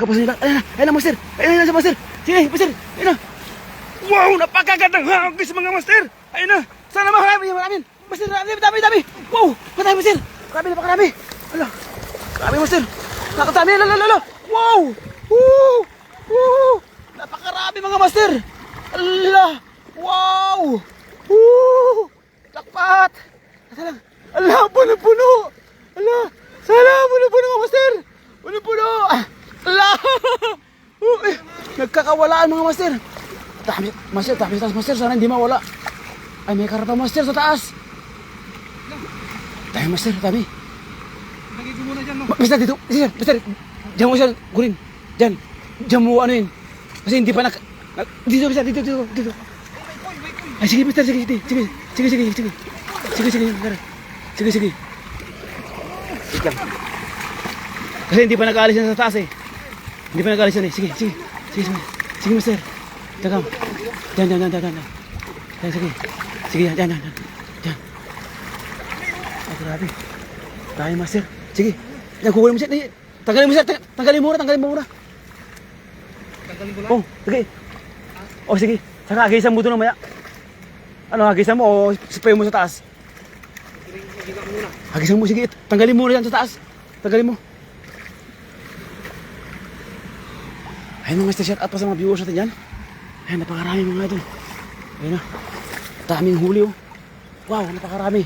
Pagkapos nila, ayun na master. Ayun na sa master. Sige, master. Ayun na. Wow, napakagandang hagis mga master. Ayun na. Sana marami. Master, dami. Wow, marami master. Napakarami. Ala. Marami master. Nakatami. Lala. Wow. Woo. Napakarami mga master. Ala. Wow. Woo. Lakpat. Ala, puno. Ala. Sana puno mga master. Puno. Ala. Nagkakawalaan mga master. Dami master, dami taas master. Sana hindi mawala. Ay, may karapa master sa taas. Dami master, dami. Lagay ko muna dyan, no? Master, dito. Master, diyan mo siya gurin. Diyan mo ano yun. Kasi hindi pa dito master, dito. Ay, sige master, sige. Sige. Wait lang. Kasi hindi pa nag-aalis yan sa taas eh. Hindi pa nag-aalis yan eh. Sige master. Diyan. Sige, diyan. Ay, grabe. Dami master. Sige. Kukunin mo siya. Tanggalin mo siya. Tanggalin mo muna. Tanggalin ko lang. Oh, sige. Oh, sige. Saka hagisan mo doon mamaya. Ano, hagisan mo o spray mo sa taas? Hagisan mo, sige. Tanggalin mo na yan sa taas. Tanggalin mo. Ayun mga master, shout out pa sa mga viewers natin yan. Ayun, napakarami mga ito. Ayun na. Daming huli oh. Wow, napakarami.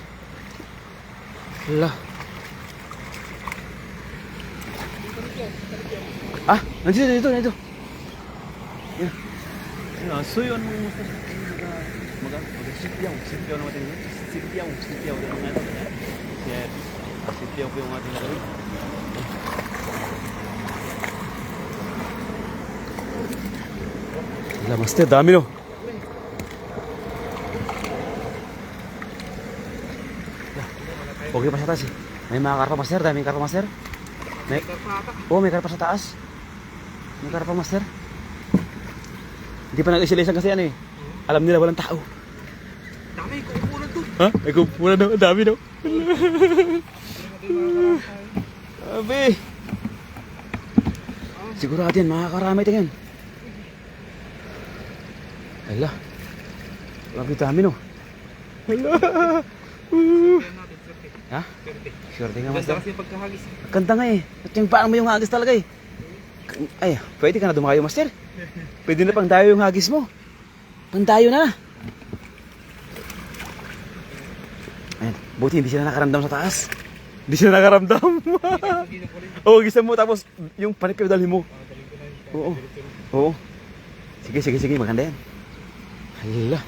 Hala. Ah, nandito. Yan. Suyon mo mag-sipyaw naman ito. Sipyaw din mga ito. Sipyaw po yung ating lagawin. Hala master, dami no. Okay pa sa taas eh. May mga karpa master, daming karpa master. May karpa sa taas. May karpa master. Hindi pa nag-isilisan kasi ano eh. Alam nila walang tao. Dami, kukunan to. Ha? May kumpulan daw, dami daw. Sabi. Sigurado yan, makakarami ito yan. Hala. Grabe dami no. Hala. Ha? Sure nga master. Kasi pagkahagis. Kanta nga eh. At yung paano mo yung hagis talaga eh. Ay, pwede ka na dumakayo master. Pwede na pang dayo yung hagis mo. Pang dayo na. Ayan, buti hindi sila nakaramdam sa taas. Hindi sila nakaramdam. Oo, gisan mo tapos yung panipyo dalhin mo. Oo. Sige, maganda yan. Hala.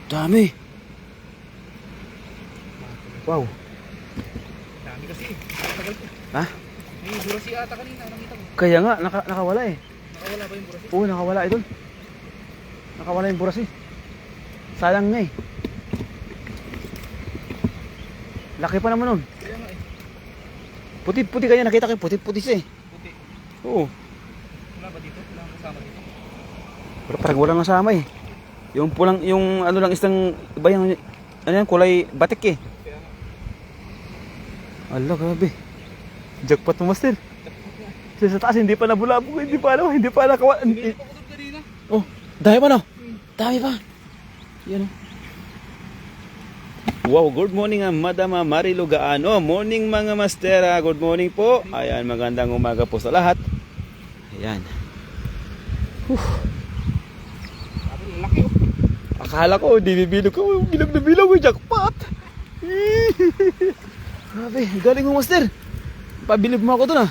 Dami. Wow. Dami kasi. Tagal ko. Ha? May burasi ata kanina. Nakita ko. Kaya nga, nakawala eh. Nakawala ba yung burasi? Oo, nakawala idol. Nakawala yung buras eh. Sayang nga eh. Laki pa naman nun. Kaya nga eh. Puti kaya, nakita ko puti siya eh. Puti. Oo. Wala ba dito? Wala kang kasama dito? Pero parang walang nasama eh. Yung pulang, yung ano lang isang, iba yung, ano yan, kulay batik eh. Kaya nga. Ala, grabe. Jackpot mo master. Sa taas, hindi pa nabulabog, hindi pa nakawa. Meron pa ko doon kanina. Oh, dami pa no? Dami pa. Yan o. Wow, good morning Madam Marilu Gaano. Morning mga master. Good morning po. Ayan, magandang umaga po sa lahat. Ayan. Sabi, lalaki oh. Akala ko, di bibilog ko. Bilog na bilog, jackpot. Grabe, galing mo master. Pabilib mo ako dun ah.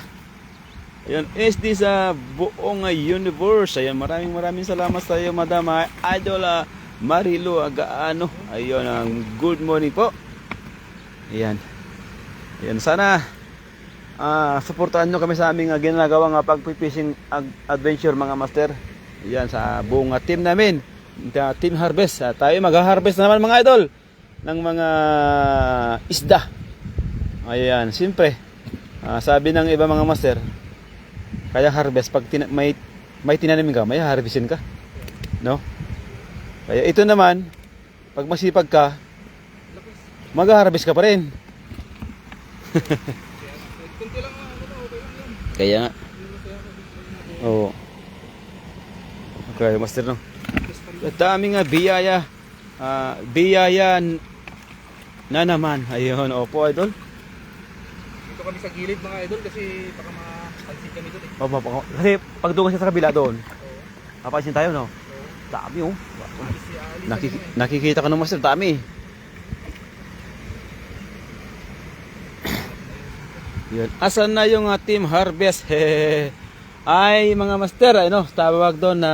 Ayan, SD sa buong universe. Ayan, maraming salamat sa iyo, Madam Idol Marilu Gaano. Ayun, good morning po. Ayan. Ayan, sana suportahan nyo kami sa aming ginagawang pag-fishing adventure mga master. Ayan, sa buong team namin. Team Harvest. Tayo mag-harvest naman mga idol ng mga isda. Ayan, siyempre. Sabi ng iba mga master, kaya harvest pag may tinanim ka, may harvestin ka. No? Kaya ito naman, pag masipag ka, mag-harvest ka pa rin. Kunti lang ako, okay lang yun. Kaya nga. Oo. Okay, master no. Tapos pa rin. Ang dami nga biyaya. Biyaya na naman. Ayun, opo idol. Dito kami sa gilid mga idol kasi baka mapansin kami doon eh. Opo, kasi pag doon kasi sa kabila doon, Oo. papansin tayo no. Oo. Dami oh. Alis si Ali. Nakikita ka no master, dami. Yan. Asan na yung team harvest? Ay mga master, ano, tawag doon na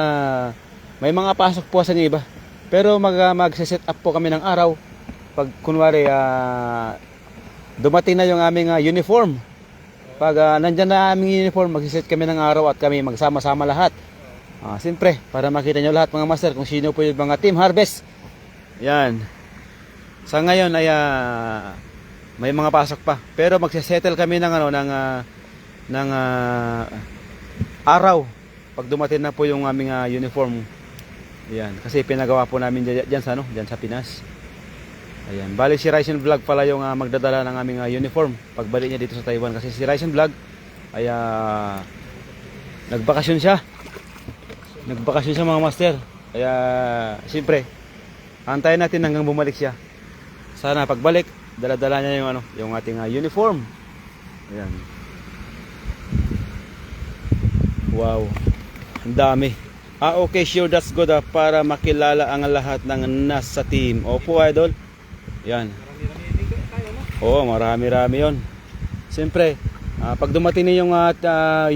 may mga pasok po sa iba. Pero mag-set up po kami ng araw. Pag kunwari dumating na yung aming uniform. Pag nandyan na aming uniform, mag-set kami ng araw at kami magsama-sama lahat. Siyempre, para makita nyo lahat mga master kung sino po yung mga team harvest. Yan. Sa ngayon ay may mga pasok pa. Pero magse-settle kami ng araw pag dumating na po yung aming uniform. Yan, kasi pinagawa po namin diyan sa Pinas. Ayan, bali si Ryzen Vlog pala yung magdadala ng aming uniform pagbalik niya dito sa Taiwan kasi si Ryzen Vlog ay nagbakasyon siya. Nagbakasyon siya mga master. Kaya siyempre, antayin natin hanggang bumalik siya. Sana pagbalik, dala-dala niya yung ating uniform. Ayan. Wow. Ang dami. Okay, sure, that's good para makilala ang lahat ng nasa team. Opo, idol. Yan. Marami-rami din tayo, no? Oo, marami-rami yon. Siyempre, pag dumating na yung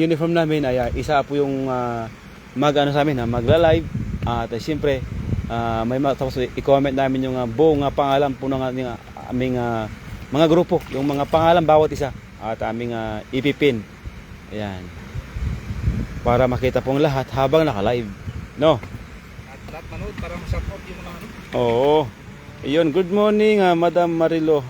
uniform namin, ay isa po yung sa amin, magla-live. At siyempre, tapos i-comment namin yung buong pangalan po ng aming mga grupo. Yung mga pangalan bawat isa. At aming ipipin. Ayan. Para makita pong lahat habang naka-live. No? At lahat manood para ma-shout out yung mga ano. Oo. Ayun, good morning Madam Marilo.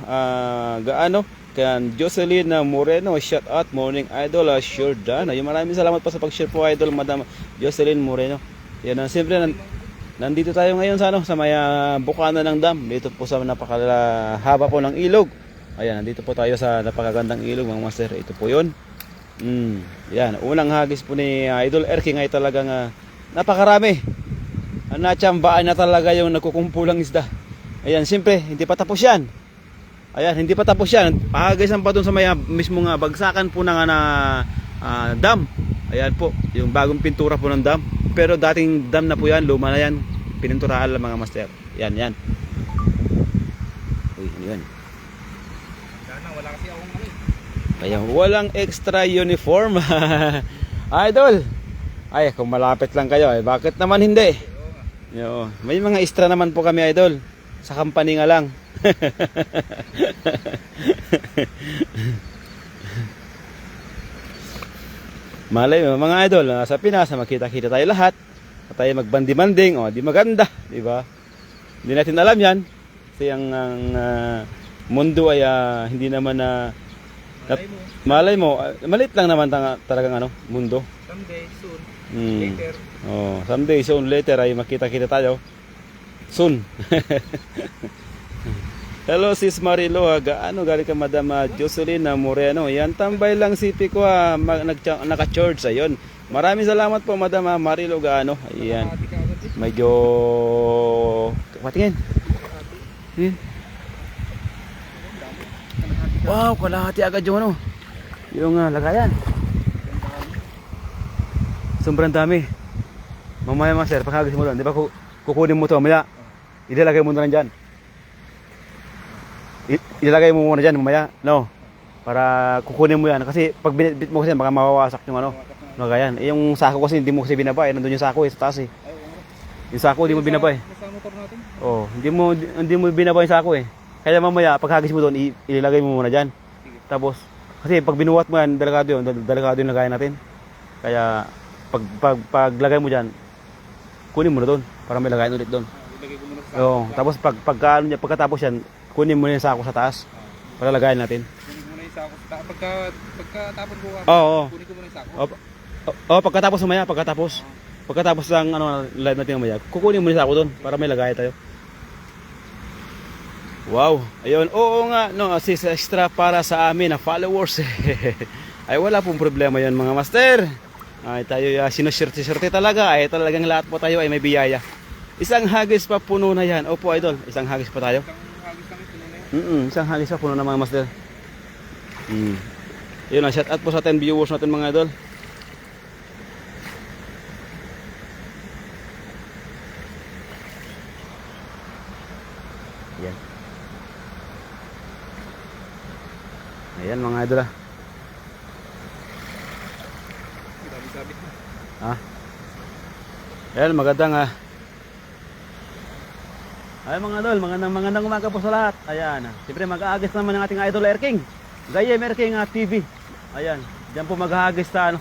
Gaano? Kan Jocelyn Moreno, shout out morning idol, sure done. Ayun, maraming salamat pa sa pag-share po idol Madam Jocelyn Moreno. Yan, siyempre nandito tayo ngayon sa may bukana ng dam. Dito po sa napakalahaba po ng ilog. Ayan, nandito po tayo sa napakagandang ilog mga master. Ito po 'yon. Yan, unang hagis po ni Idol Erking ay talagang napakarami. Natsambaan na talaga yung nagkukumpulang isda. Ayan, siyempre, hindi pa tapos yan. Ayan, hindi pa tapos yan. Pahagisan pa dun sa may mismong bagsakan po ng dam. Ayan po, yung bagong pintura po ng dam. Pero dating dam na po yan, luma na yan. Pininturahan lang mga master. Yan, yan. Uy, yan. Sana wala kasi akong ano. Kaya walang extra uniform. Idol. Ay, kung malapit lang kayo, bakit naman hindi? Yo, may mga extra naman po kami idol. Sa company nga lang. Malay mo mga idol, sa Pinas makita-kita tayo lahat. At tayo magbandi-banding, di maganda, di ba? Hindi natin alam 'yan. Kasi ang mundo ay hindi naman malay mo, malit lang naman talagang mundo. Someday, soon, Hmm. later. Someday, soon, later ay makita-kita tayo. Soon. Hello sis Marilo, gaano galing ka Madam Jocelyn Moreno. Yan, tambay lang si Pico naka-charge ayun. Maraming salamat po Madam Marilo, gaano. Ayan. Hati ka agad eh. Medyo patingin. Wow, kalahati agad yung yung lagayan. Sobrang dami. Mamaya master, pagkagis mo doon, di ba kukunin mo to mamaya, ilalagay mo na lang dyan. Ilalagay mo muna dyan mamaya, no? Para kukunin mo yan. Kasi pag binitbit mo kasi baka mawawasak yung lagayan. Yung sako kasi hindi mo kasi binabay, nandun yung sako sa taas eh. Yung sako hindi mo binabay. Sa motor natin. Hindi mo binabay yung sako eh. Kaya mamaya pagkagis mo doon, ilalagay mo muna dyan. Tapos, kasi pag binuwat mo yan, delikado yung lagayan natin. Kaya, paglagay mo dyan, kunin mo na doon, para may lagayan ulit doon. Ilagay ko muna sa Tapos pagkatapos yan, kunin mo na yung sako sa taas, para lagayan natin. kunin ko muna yung sako. Pagkatapon ko Oo. kunin ko muna yung sako. Pagkatapos mamaya, pagkatapos ng live natin mamaya, kukunin mo yung sako doon, para may lagayan tayo. Wow, ayun, oo nga, sis extra para sa amin na followers. Ay wala pong problema yan mga master. Ay tayo sinuswerte-swerte talaga. Ay talagang lahat po tayo ay may biyaya. Isang hagis pa puno na yan. Opo idol, isang hagis pa tayo. Isang hagis pa puno na mga master. Yun na, shout out po sa 10 viewers natin mga idol. Ayan. Ayan mga idol ah. Sabit na. Ayan, magandang ay mga idol, magandang umaga po sa lahat. Ayan, siyempre mag-aagis naman ng ating idol Erking. Gayem Erking TV. Ayan, diyan po mag-aagis sa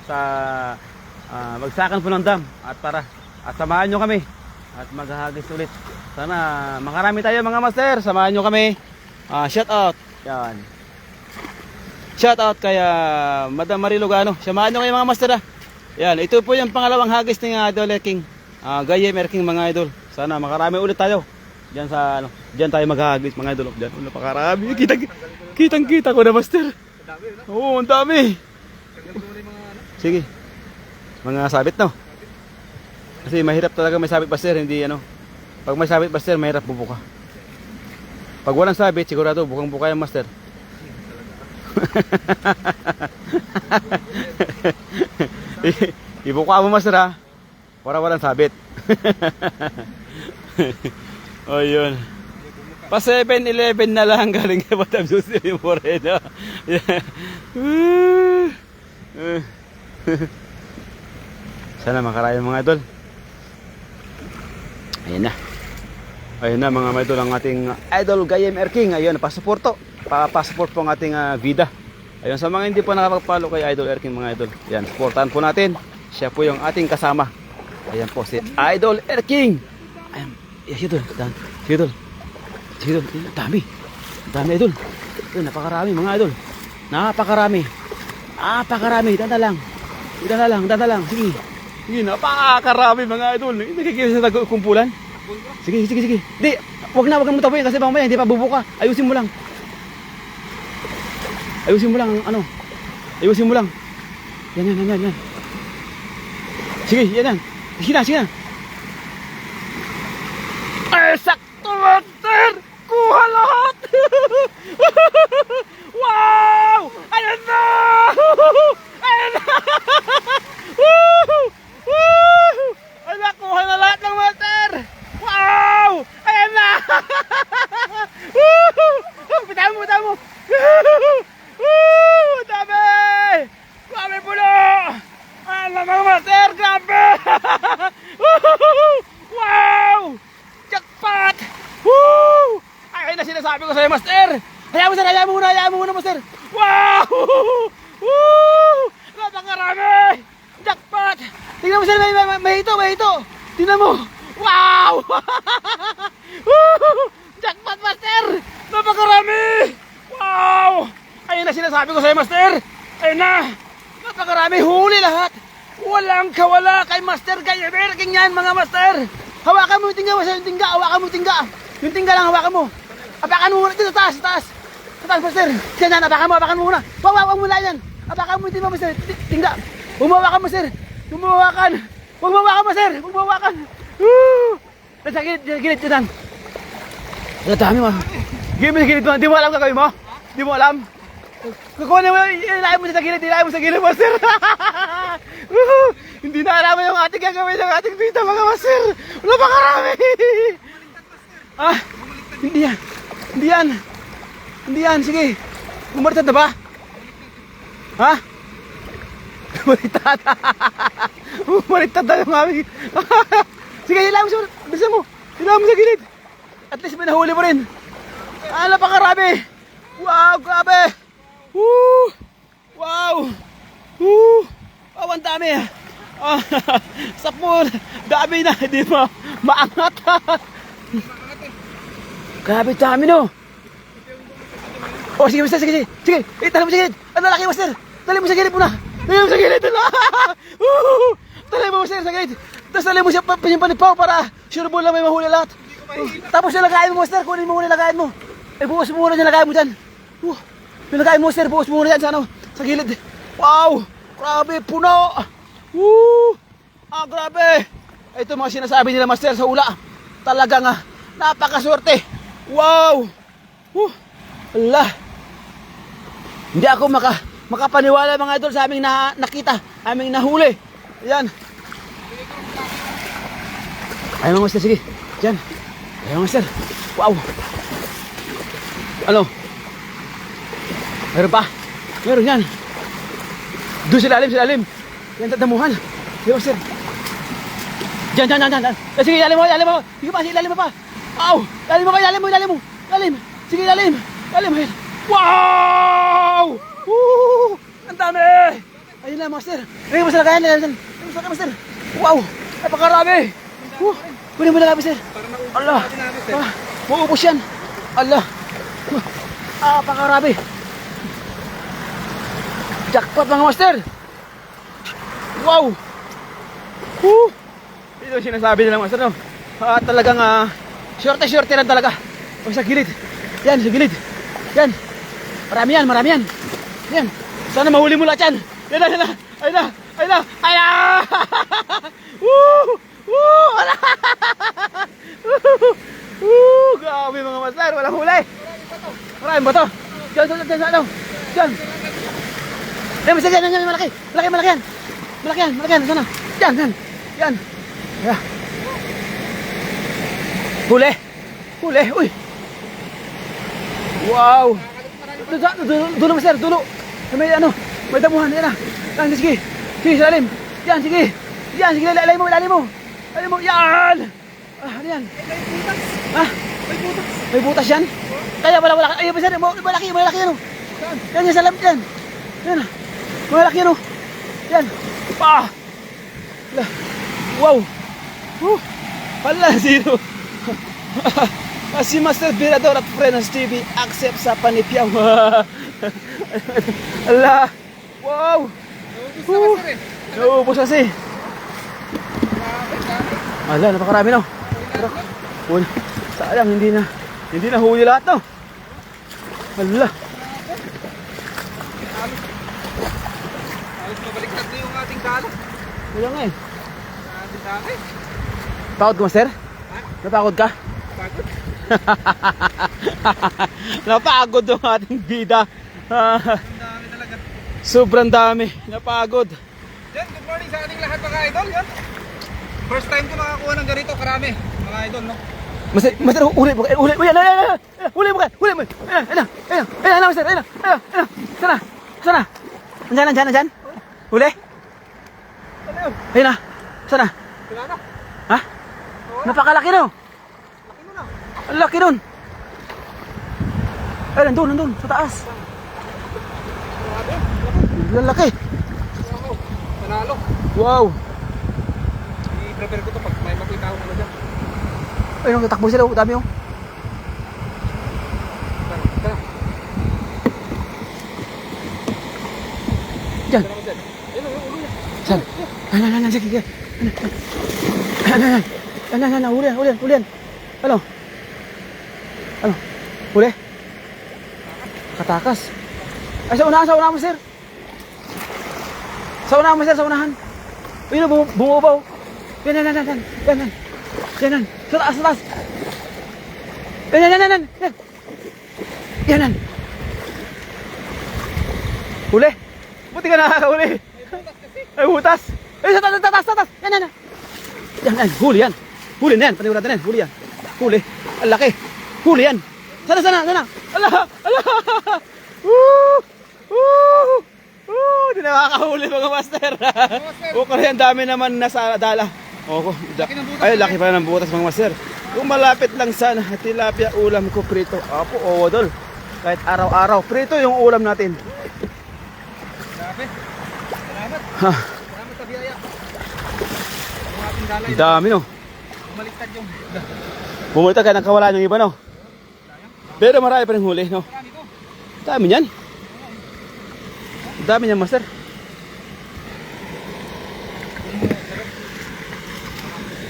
magsakan po ng dam at samahan nyo kami at mag-aagis ulit. Sana makarami tayo mga master, samahan nyo kami. Shout out. Yan. Shout out kay Madam Marilu Gano. Samahan nyo kayo mga master Yan, ito po yung pangalawang hagis ng idol Erking. Gayem Erking mga idol. Sana makarami ulit tayo. Diyan sa diyan tayo maghahagis mga idol. Diyan napakarami. Kitang-kita ko na master. Dami, no? Oo, ang dami. Tanggal ko muna yung mga Sige. Mga sabit no. Kasi mahirap talaga may sabit master, hindi Pag may sabit master, mahirap bubuka. Pag walang sabit, sigurado bukang-buka yung master. Ibuka mo master para walang sabit. Oh yun. Pa 7-11 na lang galing kay Madam Susie Moreno. Sana makaraya mga idol. Ayun na mga idol ang ating idol Gayem Erking. Ayun, pasuporto. Papasupport po ang ating vida. Ayun, sa mga hindi pa nakapag-follow kay Idol Erking mga idol. Yan, supportahan po natin. Siya po yung ating kasama. Ayan po si Idol Erking. Ayan, idol. Idol. Idol, dami. Dami idol. Ayun, napakarami mga idol. Napakarami. Danda lang. Sige. Sige, napakarami mga idol. Nakikita sa kumpulan. Sige. Di, wag mo tabuhin kasi mamaya hindi pa bubuka. Ayusin mo lang. Ayusin mo lang. Yan. Sige, yan. Sige na. Ay, sakto master! Kuha lahat! Wow! Ayan na! Ay, nakuha na lahat ng master! Wow! Ayan na! Bitawan mo! Dami! Grabe puno! Ayan na mga master! Grabe! Wow! Jackpot! Woo! Ay na sinasabi ko sa'yo master! Hayaan mo muna master! Wow! Woo! Napakarami! Jackpot! Tingnan mo sir, may hito! Tingnan mo! Wow! Jackpot master! Napakarami! Wow! Ayun na sinasabi ko sa'yo master! Ayun na! Napakarami! Huli lahat! Walang kawala kay Master Gayem Erking yan mga master! Hawakan mo yung tingga master! Yung tingga lang hawakan mo! Apakan mo muna dito sa taas! Sa taas master! Diyan, apakan mo muna! Wag mo yan! Apakan mo yung tingga master! Tingga! Huwag mo hawakan master! Huwag mo hawakan master! Huwag mo hawakan! Sa gilid dyan! Ang dami mo! Gilid mo! Di mo alam gagawin mo? Di mo alam? Kukunin mo, ilahin mo sa gilid, master! Hindi na alam yung ating gagawin ng ating bita, mga master! Wala pa karami! Hindi yan, sige! Bumalitad na ba? Ha? Bumalitad na yung aming... Sige, ilahin mo, bilisan mo! Ilahin mo sa gilid! At least may nahuli mo rin! Wala pa karami! Wow, grabe! Woo! Wow! Woo! Oh, ang dami sa pool, dami na, hindi mo maangat. Grabe dami no. Oh, sige, tali mo sa gilid. Ang lalaki master, tali mo sa gilid muna. Tali mo master sa gilid. Tapos tali mo siya panipaw para sure ball na may mahuli lahat. Tapos nilagayin mo master, kunin mo muna nilagayin mo. Buhos mo muna nilagayin mo dyan. Nilagayin mo master, buhos mo muna dyan sa gilid. Wow, grabe, puno. Woo! Grabe! Ito mga sinasabi nila master sa ula. Talagang napakaswerte. Wow! Allah! Hindi ako makapaniwala mga idol sa aming nakita, aming nahuli. Ayan. Ayun mga master, sige. Diyan. Ayun mga master. Wow! Ano? Meron pa? Meron yan. Doon sa ilalim. Yan tatamuhan. Ayun master. Diyan. Sige, ilalim mo. Sige pa, ilalim mo pa. Wow! Ilalim mo. Sige, ilalim. Wow! Woo! Ang dami! Ayun na, master. Ayun, master, kaya na. Master. Wow! Napakarami! Kunin mo na kami, sir. Allah! Maubos yan. Allah! Napakarami! Jackpot, mga master! Wow! Woo! Ito yung sinasabi nila, master, no? Talagang, shorte lang talaga. O, sa gilid. Yan, sa gilid. Yan. Marami yan. Yan. Sana mahuli mo lahat yan. Yan na. Ayun na. Woo! Ala! Grabe mga master. Walang huli. Maraming bato. Diyan. Yan, master. Yan. Malaki yan. Sana. Yan. Ayan. Huli. Uy. Wow. Dulo master, dulo. May damuhan, yan na. Yan, sige, sa lalim. Yan, sige, lalay mo. Yan. Ano yan? May butas yan? Kaya wala. Ayun, master, malaki yan. Yan, sa lalim yan. Yan, malaki yan. Yan. Wow. Wala, zero. Si Master Birador at Frenos TV accept sa panipiyaw. Allah! Wow! Naubos kasi. Allah, napakarami no. Sayang, hindi na huli lahat no. Allah! Halos mabaliktad na yung ating dala. Wala nga eh. Ating dala eh. Pagod ka, Master? Napagod ka? Pagod. Napagod yung ating bida. Ang dami talaga. Sobrang dami. Napagod. Yan, good morning sa ating lahat mga idol. Yan. First time ko nakakuha ng ganito karami mga idol, no? Master, huli mo. Huli mo. Ayun, Master. Ayun. Sana. Andyan. Huli. Ayun na. Sana. Wala na. Ha? Napakalaki no. Laki mo na. Ang laki nun. Ay, nandun, sa taas. Ang laki. Wow. Panalo. Wow. I-prepare ko to pag may makita ako na dyan. Ay, nagtatakbo sila. Dami yung. Tara. Diyan. Ayun, ulo yan. Saan? Yan. Sige. Yan. Hulihan. Ano? Huli? Katakas. Ay, sa unahan mo, sir. Sa unahan. Ayun, bumubaw. Yan. Sa taas. Yan. Huli. Buti ka nakakahuli. Ay, butas. Ay, sa taas. Yan. Huli yan. Huli na yan. Panigurado na yan. Huli. Ang laki. Huli yan. Sana. Allah. Di nakakahuli mga master. Okay, ang dami naman nasa dala. Ay, laki pa ng butas mga master. Kung malapit lang sana, tilapia ulam ko prito. Apo, dol. Kahit araw-araw, prito yung ulam natin. Grabe. Salamat. Salamat sa biyaya. Yung ating dala. Dami no. Bumaliktad yung. Bumulita ka, nakawala yung iba no. Pero marami pa rin huli no. Marami to. Dami niyan. Dami niyan master.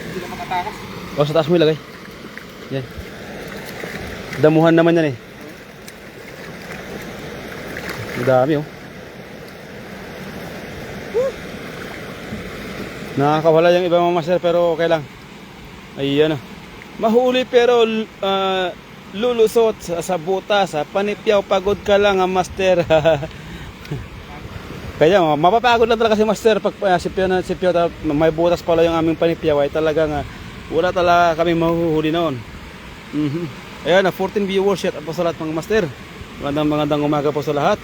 Hindi na makatakas. O, sa taas mo ilagay. Yan. Damuhan naman yan eh. Ang dami oh. Nakakawala yung iba mga master pero okay lang. Ayan na. Mahuli pero lulusot sa butas. Panipyaw, pagod ka lang master. Kaya mapapagod lang talaga si master pag sipyaw may butas pala yung aming panipyaw ay talagang wala talaga kami mahuhuli noon. Ayan na 14 viewers yet po sa lahat mga master. Magandang umaga po sa lahat.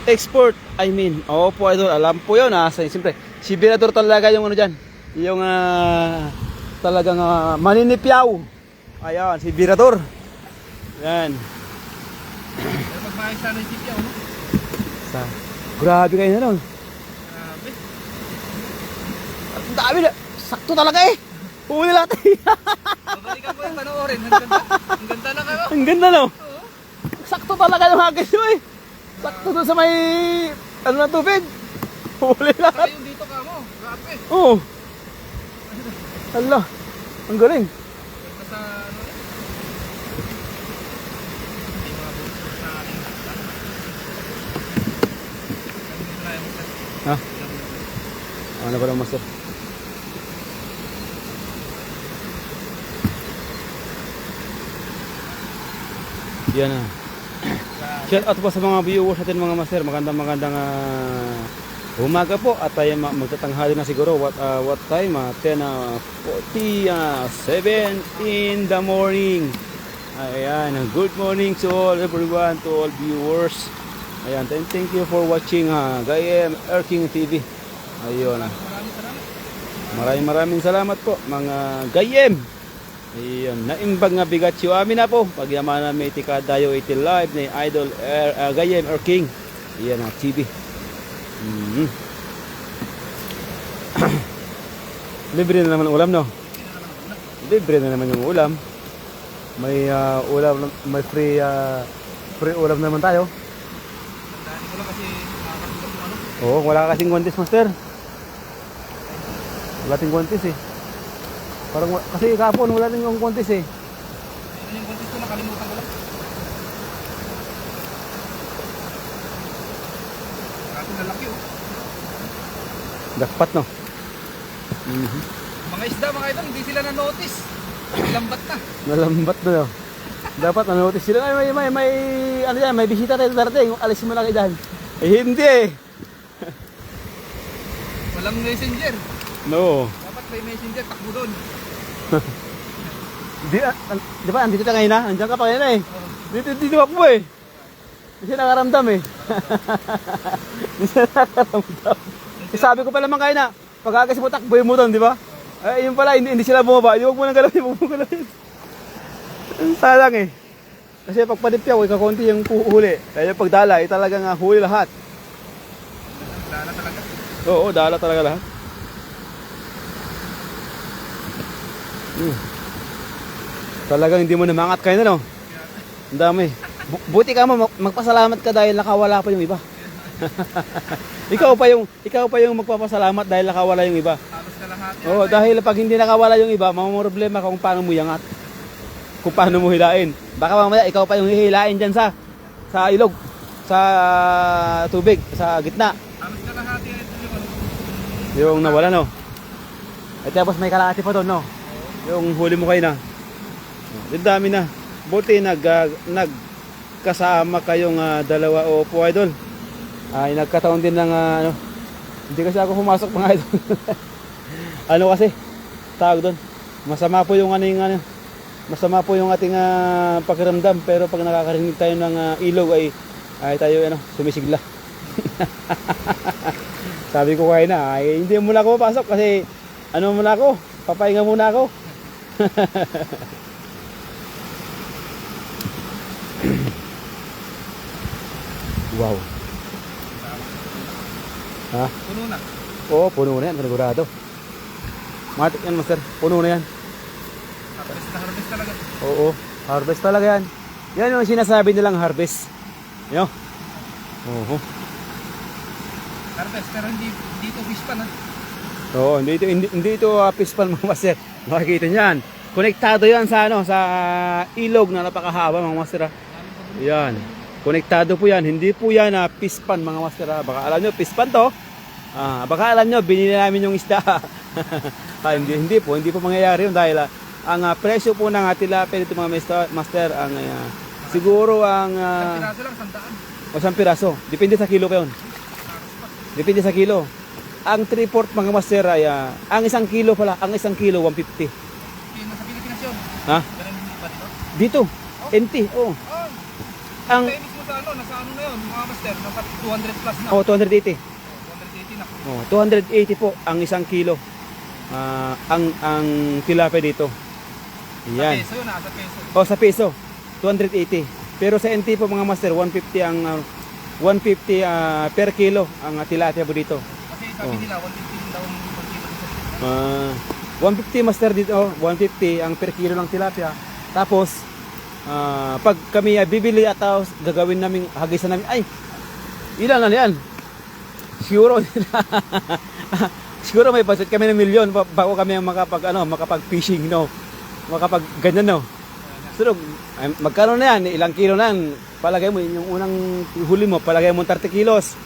Export, I mean. Opo idol, alam po yun siyempre, si Birador talaga yung ano dyan. Yung talagang maninipyaw. Ayan, si Birador. Yan. Pero magmaayos sana yung sipyaw, no? Grabe kayo na nun. Grabe. Ang dami na. Sakto talaga eh. Huli lahat eh. Babalikan ko yung panoorin. Ang ganda na kayo. Ang ganda no. Oo. Sakto talaga yung hagis nyo eh. Sakto doon sa may ano na tubig. Huli Saka lahat. yung dito ka mo. Grabe. Oo. Hala. Ang galing. Ganda sa ano eh. Hindi mga bullshit sa ating laksa. Ganito na yung set. Ha? Ano ba lang master? Yan na. Shout out po sa mga viewers natin mga master. Magandang umaga po at tayo magtatanghali na siguro what time 10:47 in the morning. Ayan, good morning to all everyone, to all viewers. Ayan, thank you for watching Gayem Erking TV. Ayun. Maraming salamat po mga Gayem. Ayun, naimbag nga bigat yung amin na po. Pagyaman na may tikadayo iti live ni Idol Gayem Erking. Ayan TV. Libre na naman ang ulam no? Libre na naman yung ulam. May ulam, may free ulam naman tayo. Dahil ko lang kasi nakakasulat yung ano. Oo, wala kasing guantes master. Wala ting guantes eh. Parang kasi kahapon wala ting yung guantes eh. Ano yung kontis ko nakalimutan ko lang. Grabe na laki oh. Dakpat no. Mga isda mga idol, hindi sila na-notice. Lambat na. Nalambat na no. Dapat na-notice sila ay may ano yan, may bisita tayo darating. Alis mo lang idahan. Eh hindi eh. Walang messenger. No. Dapat may messenger, takbo doon. Di ba andito ka ngayon na? Andiyan ka pa ngayon eh. Dito ako eh. Hindi siya nakaramdam eh. Hindi siya nakaramdam. Sabi ko pa naman kayo na, pag-agas mo takboy mo doon, di ba? Eh, yun pala, hindi sila bumaba. Huwag mo nang galawin, huwag mo galawin. Sayang eh. Kasi pag panipyaw, ikakunti yung huli. Kaya pag dala, talagang huli lahat. Dala talaga. Oo, dala talaga lahat. Talagang hindi mo namangat kayo na no? Ang dami. Buti ka mo, magpasalamat ka dahil nakawala pa yung iba. ikaw pa yung magpapasalamat dahil nakawala yung iba. Halos kalahati. Oo, dahil pag hindi nakawala yung iba, mamamroblema ka kung paano mo yangat. Kung paano mo hilain. Baka mamaya ikaw pa yung hihilain dyan sa ilog, sa tubig, sa gitna. Halos kalahati ito yung ano. Yung nawala no. At tapos may kalahati pa doon no. Yung huli mo kayo na. Yung dami na. Buti nagkasama kayong dalawa o po idol. Ay nagkataon din ng ano. Hindi kasi ako pumasok mga idol. Ano kasi? Tawag doon. Masama po yung masama po yung ating pakiramdam pero pag nakakarinig tayo ng ilog ay tayo sumisigla. Sabi ko kayo na, ay hindi muna ako papasok kasi ano muna ako, papahinga muna ako. Wow. Ha? Puno na. Oo, puno na yan, panigurado. Matik yan, master. Puno na yan. Harvest talaga. Oo, harvest talaga yan. Yan yung sinasabi nilang harvest. Yo. Oo. Harvest, pero hindi dito fish pan ha. Oo, hindi ito fish pan mga master. Makikita niyan. Konektado yan sa sa ilog na napakahaba mga master. Yan. Konektado po yan. Hindi po yan fish pan mga master. Baka alam nyo, fish pan to. Baka alam nyo, binili namin yung isda. Hindi po mangyayari yun dahil ang presyo po ng tilapia dito mga master, ang siguro ang Piraso lang, 100. o 1 piraso. Depende sa kilo pa yun. Depende sa kilo. Ang 3/4 mga master ay ang 1 kilo pala, ang 1 kilo 150. Nasa Pilipinas yun. Ha? Ganun hindi ba dito? Dito, NT. Oh. Ang Tennis mo sa ano, nasa ano na yun, mga master, nasa 200 plus na. 280. 280 na. 280 po ang 1 kilo. Ang tilapia dito. Yan. Sa peso yun, nasa peso. Sa peso, 280. Pero sa NT po mga master, 150 ang 150 per kilo ang tilapia po dito. Kasi sabi nila, 150 daw ang 150 master dito, 150 ang per kilo ng tilapia. Tapos pag kami bibili at gagawin namin, hagisan namin, ay, ilan na yan? Siguro siguro may budget kami ng milyon bago kami makapag fishing, no? Makapag ganyan, no? So, magkano na yan? Ilang kilo na yan? Palagay mo, yung unang huli mo, palagay mo 30 kilos.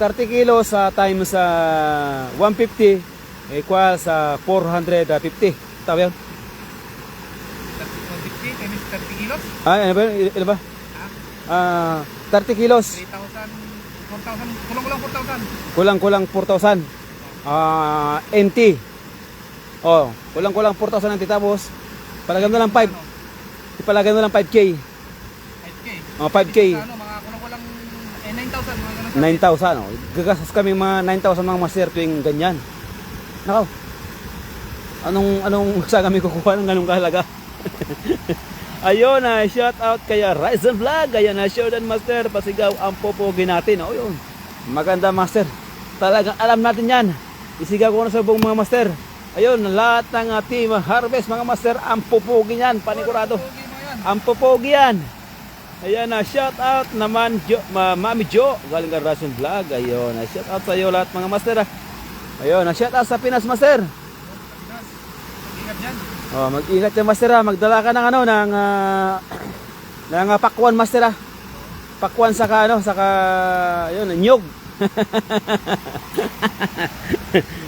30 kilos times 150 equals 450. Tama yun? 150 times 30 kilos? Ano ba? Ano ba? 30 kilos. 3,000, 4,000, kulang-kulang 4,000. Kulang-kulang 4,000. NT. Kulang-kulang 4,000 NT. Tapos, palagay mo na lang 5. Ipalagay mo lang 5K. 5K. 5K. Ano, mga kulang-kulang 9,000. Mga ganun. 9,000. Gagastos kami mga 9,000 mga master tuwing ganyan. Nakaw. Anong saan kami kukuha ng ganung kahalaga? Ayun shout out kaya Rise and Vlog. Ayan Showdown Master, pasigaw ang popogi natin. Yun. Maganda master. Talagang alam natin yan. Isigaw ko na sa buong mga master. Ayun, lahat ng team Harvest mga master, ang popogi yan, panigurado. Ang popogi yan. Ayan shout out naman Mami Jo, galing ka Rise and Vlog. Ayun, shout out sa iyo lahat mga master. Ayun, shout out sa Pinas master. Ingat dyan. Mag-ingat ka master, magdala ka ng ng pakwan master. Pakwan saka yun, nyog.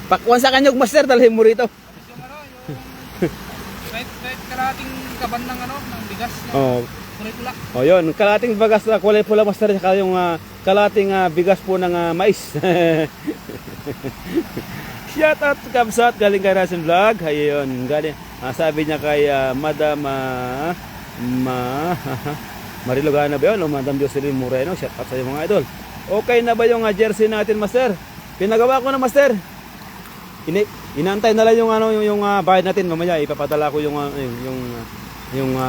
Pakwan sa kanyog master, dalhin mo rito. Yung kahit kalating kaban ng ng bigas na kulay pula. Yun, kalating bigas na kulay pula master, saka yung kalating bigas po ng mais. Shout out Kabsat, galing kay Rasen Vlog. Ayun, galing. Sabi niya kay Madam Marilogana ba yun? O Madam Jocelyn Moreno. Shout out sa iyo mga idol. Okay na ba yung jersey natin master? Pinagawa ko na master. Inaantay na lang yung bayad natin. Mamaya ipapadala ko yung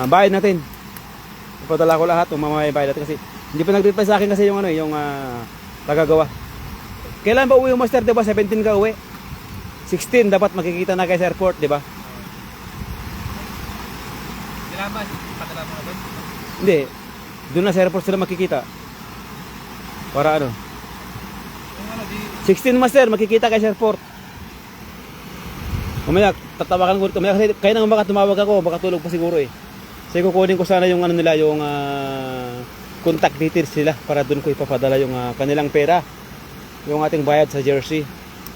bayad natin. Ipapadala ko lahat yung mamaya bayad natin kasi hindi pa nag-reply sa akin kasi yung tagagawa. Kailan ba uwi yung master, diba? 17 ka uwi. 16 dapat makikita na kayo sa airport, diba? Kailan ba? Padala mo na ba? Hindi. Doon na sa airport sila makikita. Para ano? Yung di 16 master, makikita kayo sa airport. Mamaya, tatawagan ko. Mamaya kasi kaya nang tumawag ako, baka tulog pa siguro eh. Kasi kukunin ko sana yung nila, yung contact details nila para doon ko ipapadala yung kanilang pera. Yung ating bayad sa jersey.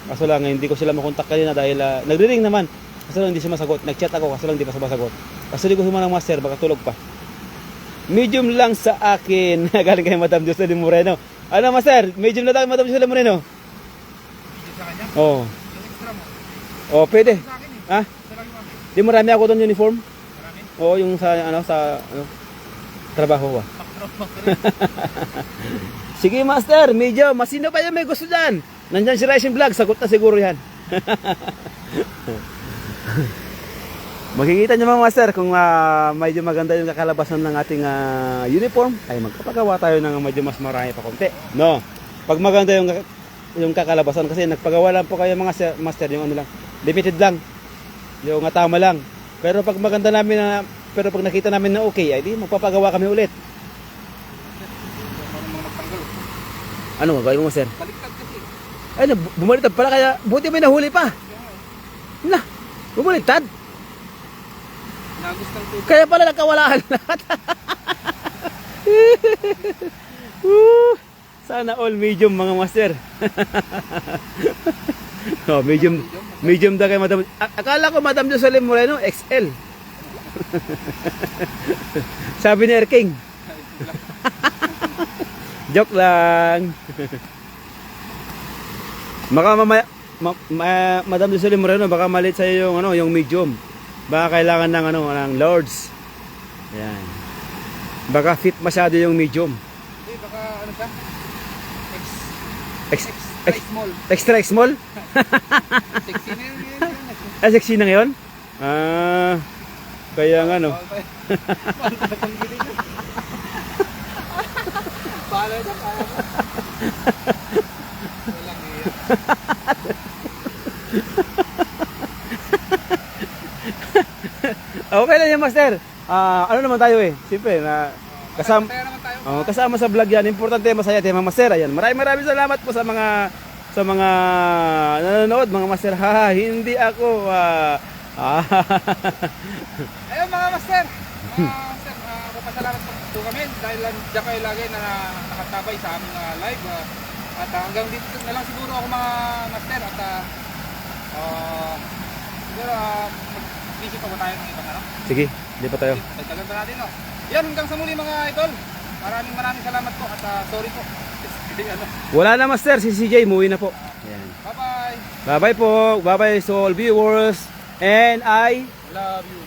Kaso lang, hindi ko sila makontak kanina dahil nagre-ring naman. Kaso lang hindi siya masagot. Nag-chat ako, kaso lang hindi pa sumasagot. Kaso hindi ko sumanang master, baka tulog pa. Medium lang sa akin. Galing kay Madam Jocelyn Moreno. Ano master? Medium na tayo Madam Jocelyn Moreno? video sa kanya. Oo. Yung extra mo. Pwede. Sa akin eh. Ha? Sa lang mo. Di marami ako doon uniform? Marami. Oo, yung sa trabaho ko. Sige master, medyo masino pa yung may gusto dyan. Nandyan si Rising Vlog, sagot na siguro yan. Makikita nyo mga master kung medyo maganda yung kakalabasan ng ating uniform, ay magpapagawa tayo ng medyo mas marami pa konti. No? Pag maganda yung kakalabasan, kasi nagpagawa lang po kayo mga master, yung lang, limited lang, yung tama lang. Pero pag maganda namin pero pag nakita namin na okay, ay di magpapagawa kami ulit. Ano gagawin mo master? Baliktad kasi. Ay, bumaliktad pala, kaya buti may nahuli pa. Na, bumaliktad. Nagustuhan ko. Kaya pala nagkawalaan lahat. Sana all medium mga master. Oh, medium daw kay Madam. Akala ko Madam Jocelyn Moreno XL. Sabi ni Erking. Joke lang. Baka mamaya Madam Jocelyn Moreno baka malit sa yung ano, yung medium. Baka kailangan ng ano, ng Lords. Ayan. Baka fit masyado yung medium. Hindi, baka ano siya? Small. Small. Extra small? Sexy na yun. Ah, sexy na ngayon? Ah, kaya nga no. Paano ito? Walang iya. Okay lang yan, master. Ano naman tayo eh. Siyempre, kasama, Kaya naman tayo. kasama sa vlog yan. Importante masaya tayo mga master. Ayan. Maraming salamat po sa mga nanonood, mga master. Ha, hindi ako. Ayun mga master. Master, papasalamat po kami dahil dyan kayo lagi na nakatabay sa aming live. At hanggang dito na lang siguro ako mga master. At siguro mag-busy pa ba tayo ng ibang ano? Sige, di pa tayo. Dagdagan pa natin, no? Yan, hanggang sa muli mga idol. Maraming salamat po at sorry po. Ano. Wala na master, si CJ muwi na po. Ayan. Bye-bye. Bye-bye po. Bye-bye to all viewers. And I Love you.